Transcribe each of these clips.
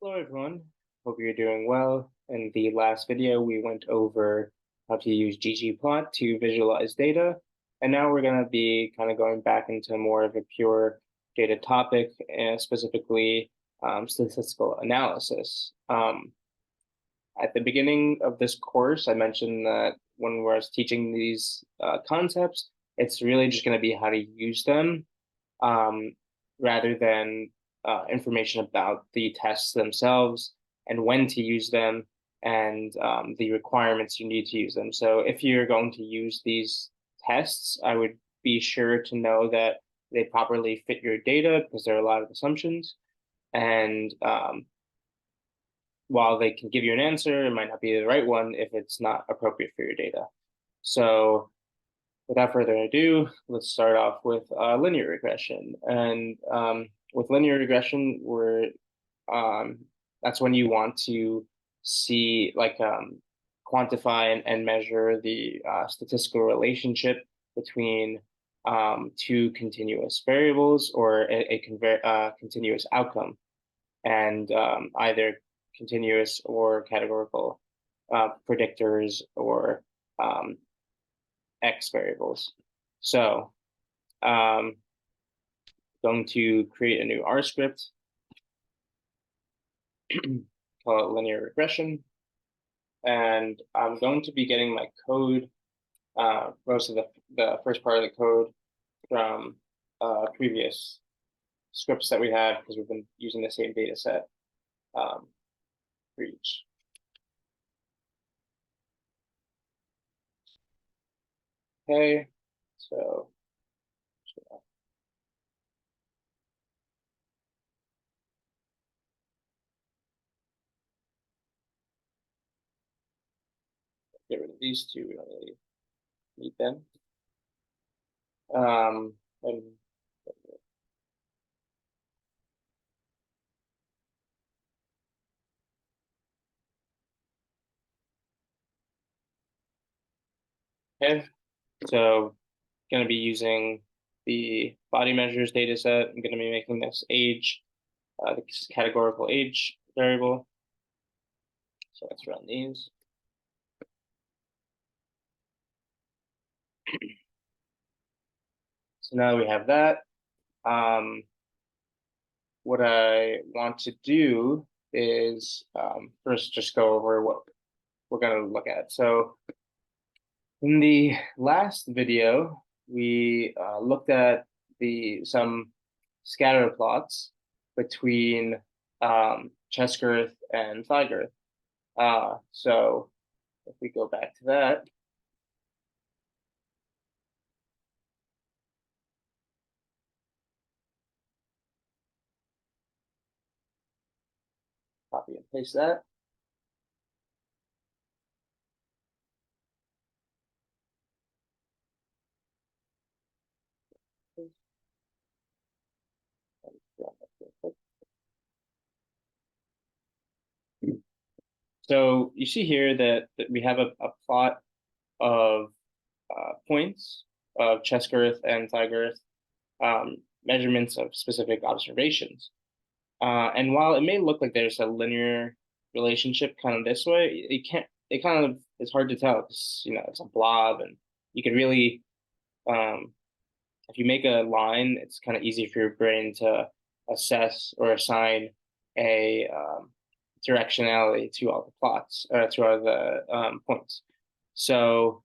Hello everyone, hope you're doing well. In the last video, we went over how to use ggplot to visualize data, and now we're going to be kind of going back into more of a pure data topic, specifically statistical analysis. At the beginning of this course, I mentioned that when we're teaching these concepts, it's really just going to be how to use them um, rather than information about the tests themselves and when to use them and the requirements you need to use them. So if you're going to use these tests, I would be sure to know that they properly fit your data because there are a lot of assumptions. And while they can give you an answer, it might not be the right one if it's not appropriate for your data. So without further ado, let's start off with linear regression. And with linear regression, um, that's when you want to see, like, quantify and measure the statistical relationship between two continuous variables or a continuous outcome, and either continuous or categorical predictors or um, X variables. So um, going to create a new R script, call it linear regression. And I'm going to be getting my code, most of the first part of the code from previous scripts that we have because we've been using the same data set for each. Okay, so get rid of these two. We don't really need them. And okay, so going to be using the body measures data set. I'm going to be making this age, the categorical age variable. So let's run these. So now we have that. What I want to do is first just go over what we're going to look at. So in the last video, we looked at some scatter plots between chest girth and thigh girth. So if we go back to that, copy and paste that. So you see here that we have a plot of points of chest girth and thigh girth, measurements of specific observations. And while it may look like there's a linear relationship kind of this way, it kind of, it's hard to tell because, it's a blob and you can really, um, if you make a line, it's kind of easy for your brain to assess or assign a directionality to all the plots, to all the points. So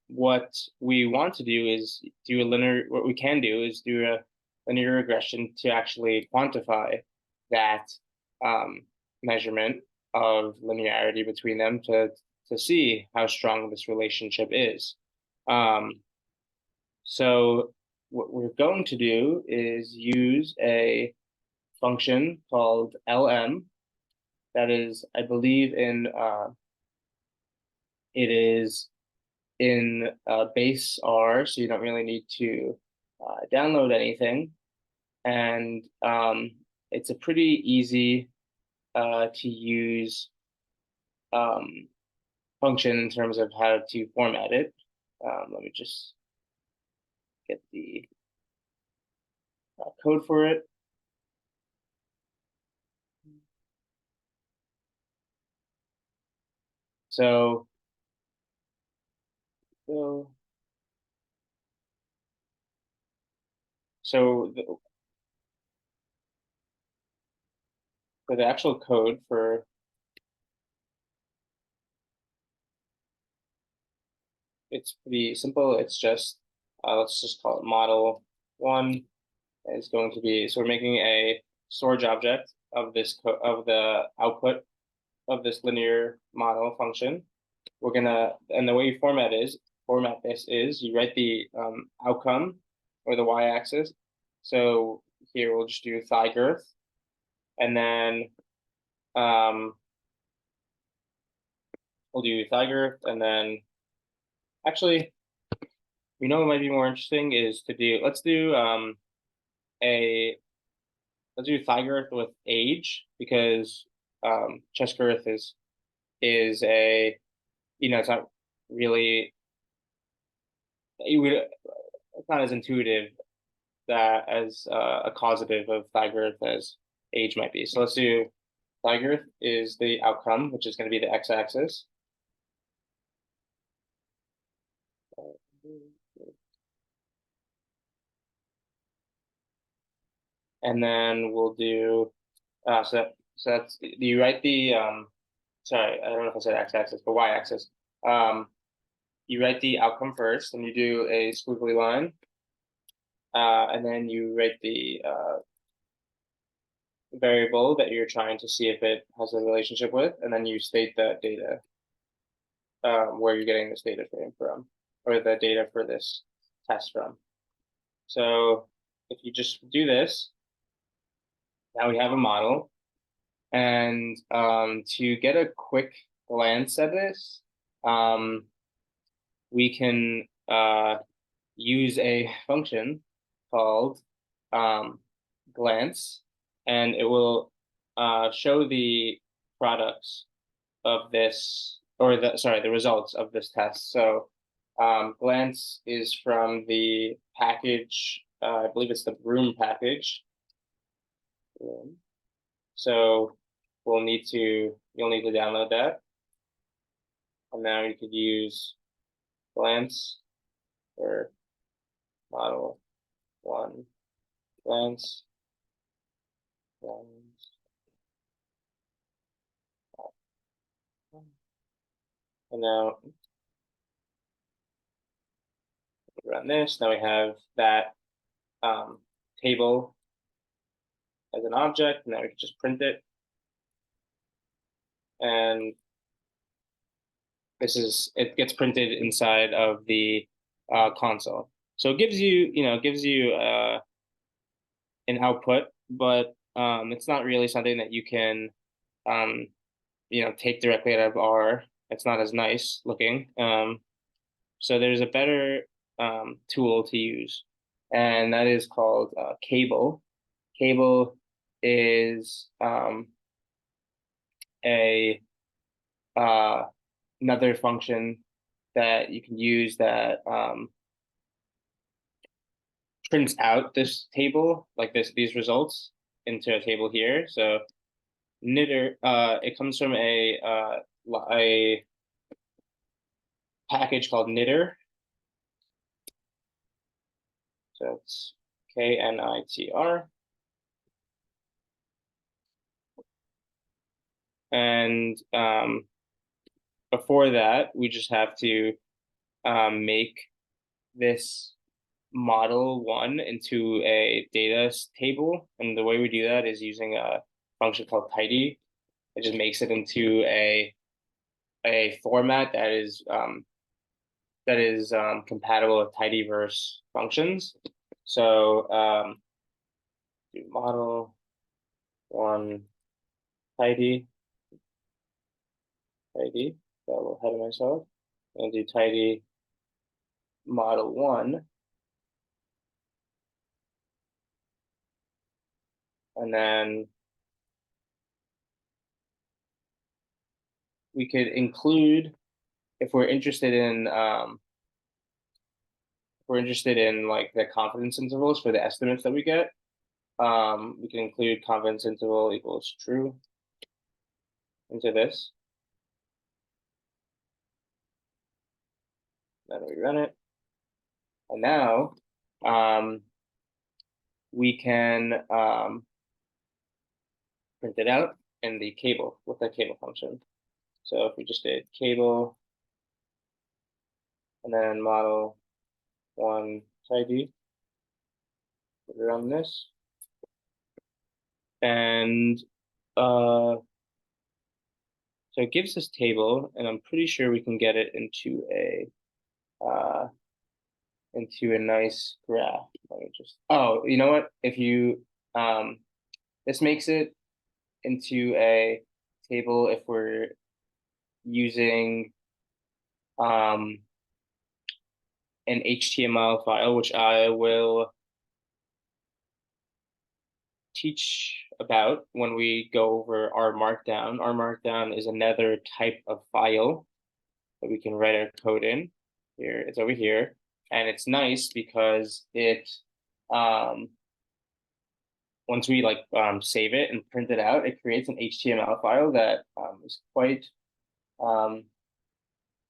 what we want to do is do a linear, what we can do is do a linear regression to actually quantify that measurement of linearity between them to see how strong this relationship is. So what we're going to do is use a function called LM that is, I believe, it is in base R, so you don't really need to download anything. And it's a pretty easy to use function in terms of how to format it. Let me just get the code for it. So, so, so for the actual code for it's pretty simple. It's just let's just call it model one is going to be so we're making a storage object of this of the output of this linear model function. We're gonna and the way you format this is you write the outcome or the y-axis. So here we'll just do thigh girth, and then um, we'll do thigh girth, and then actually, you know what might be more interesting is to do a let's do thigh girth with age because chest girth is a it's not really you would it's not as intuitive that as a causative of thigh girth as age might be. So let's do thigh girth is the outcome, which is going to be the x-axis. And then we'll do so that's you write the sorry, I don't know if I said x-axis, but y-axis. You write the outcome first, and you do a squiggly line, and then you write the variable that you're trying to see if it has a relationship with, and then you state the data where you're getting this data frame from, or the data for this test from. So if you just do this, now we have a model. And to get a quick glance at this, we can use a function called glance, and it will show the products of this, or the results of this test. So glance is from the package, I believe it's the broom package. So you'll need to download that. And now you could use glance or model one glance. And now run this. Now we have that table as an object. Now we can just print it. And it gets printed inside of the console. So it gives you an output, but it's not really something that you can take directly out of R. It's not as nice looking. So there's a better tool to use, and that is called Cable. Cable is a another function that you can use that prints out this table, like these results into a table here. So knitter, it comes from a package called knitter. So it's KNITR. And before that, we just have to make this model one into a data table. And the way we do that is using a function called tidy. It just makes it into a format that is compatible with tidyverse functions. So do model one tidy, got a little ahead of myself, and do tidy model one. And then we could include, if we're interested in like the confidence intervals for the estimates that we get, we can include confidence interval equals true into this. Then we run it. And now we can print it out in the cable with the cable function. So if we just did cable and then model one tidy, put it on this. And so it gives this table, and I'm pretty sure we can get it into a nice graph. Let me just, oh, you know what? If you this makes it into a table if we're using an HTML file, which I will teach about when we go over R Markdown. R Markdown is another type of file that we can write our code in. Here, it's over here. And it's nice because it once we save it and print it out, it creates an HTML file that is quite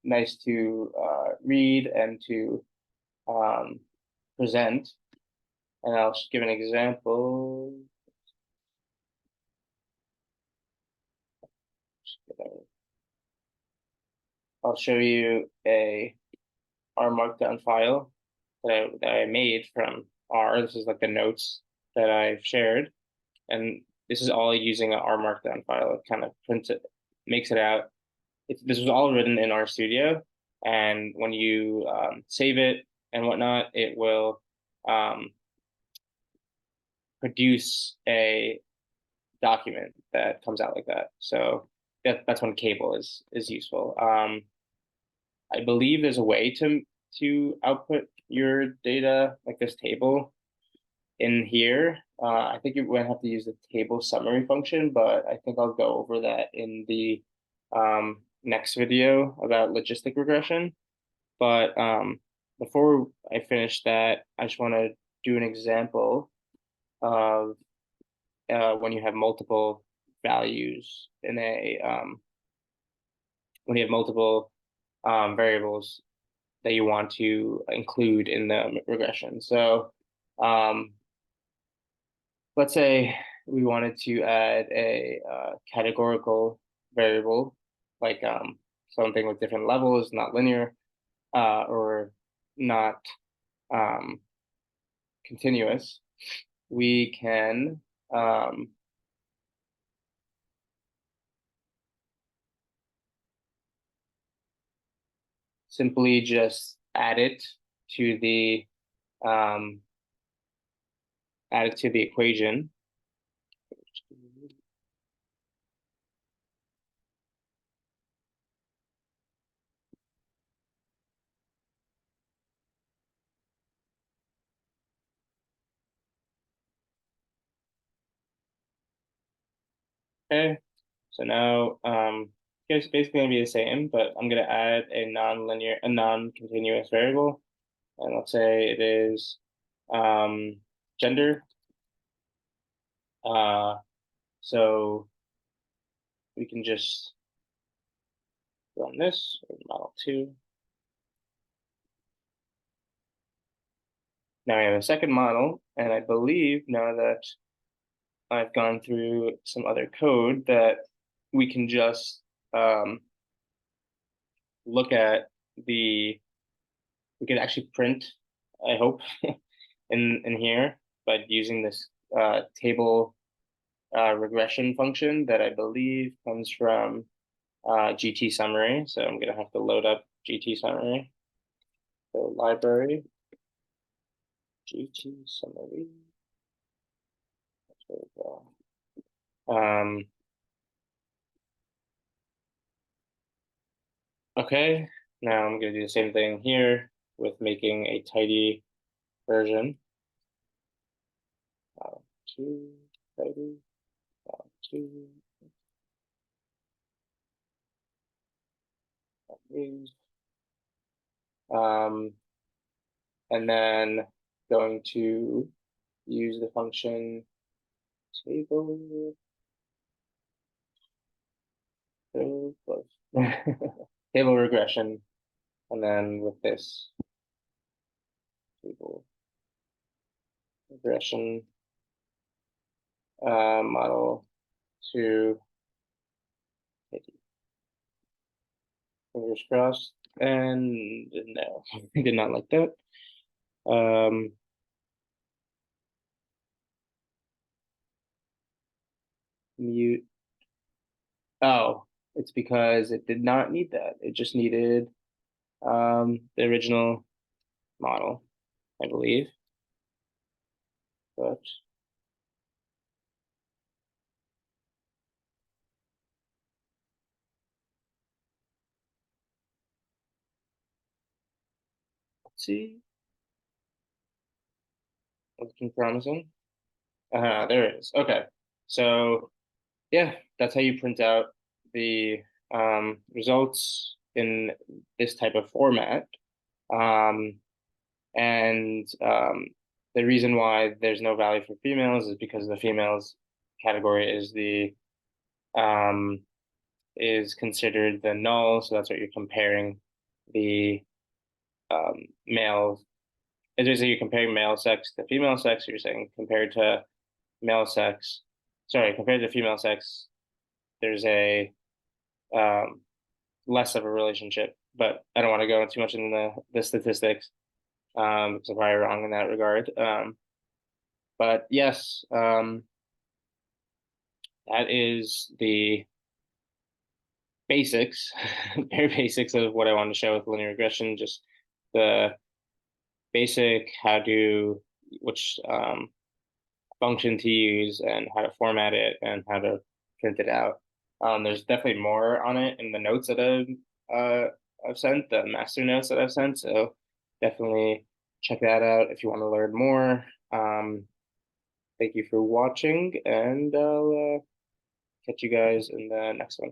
nice to read and to present. And I'll just give an example. I'll show you a R Markdown file that I made from R. This is like the notes that I've shared. And this is all using an R Markdown file. It kind of prints it, makes it out. This was all written in RStudio. And when you save it and whatnot, it will produce a document that comes out like that. So that's when cable is useful. I believe there's a way to output your data like this table in here. I think you would have to use the table summary function, but I think I'll go over that in the next video about logistic regression. But before I finish that, I just want to do an example of when you have multiple values in when you have multiple variables that you want to include in the regression. So let's say we wanted to add a categorical variable, like something with different levels, not linear, or not continuous. We can simply just add it to the equation. Okay, so now it's basically gonna be the same, but I'm gonna add a non-continuous variable, and let's say it is gender. So we can just run this model 2. Now we have a second model, and I believe now that I've gone through some other code that we can just look at we can actually print, I hope, in here by using this table regression function that I believe comes from GT summary. So I'm gonna have to load up GT summary. So library, GT summary. There we go. Okay, now I'm gonna do the same thing here with making a tidy version. Two, tidy, two. And then going to use the function table table regression And then with this table regression model to fingers crossed. And no, I did not like that. Mute. Oh, it's because it did not need that. It just needed the original model, I believe. But let's see. Looking promising. There it is. Okay. So yeah, that's how you print out the results in this type of format. Um, and the reason why there's no value for females is because the females category um, is considered the null, so that's what you're comparing the male. As you say, you're comparing male sex to female sex. You're saying compared to male sex, sorry, compared to female sex, there's a um, less of a relationship. But I don't want to go too much in the statistics because I'm probably wrong in that regard. But yes, that is the basics, very basics of what I want to show with linear regression. Just the basic how to which function to use and how to format it and how to print it out. There's definitely more on it in the notes that I've sent, the master notes that I've sent. So definitely check that out if you want to learn more. Thank you for watching, and I'll catch you guys in the next one.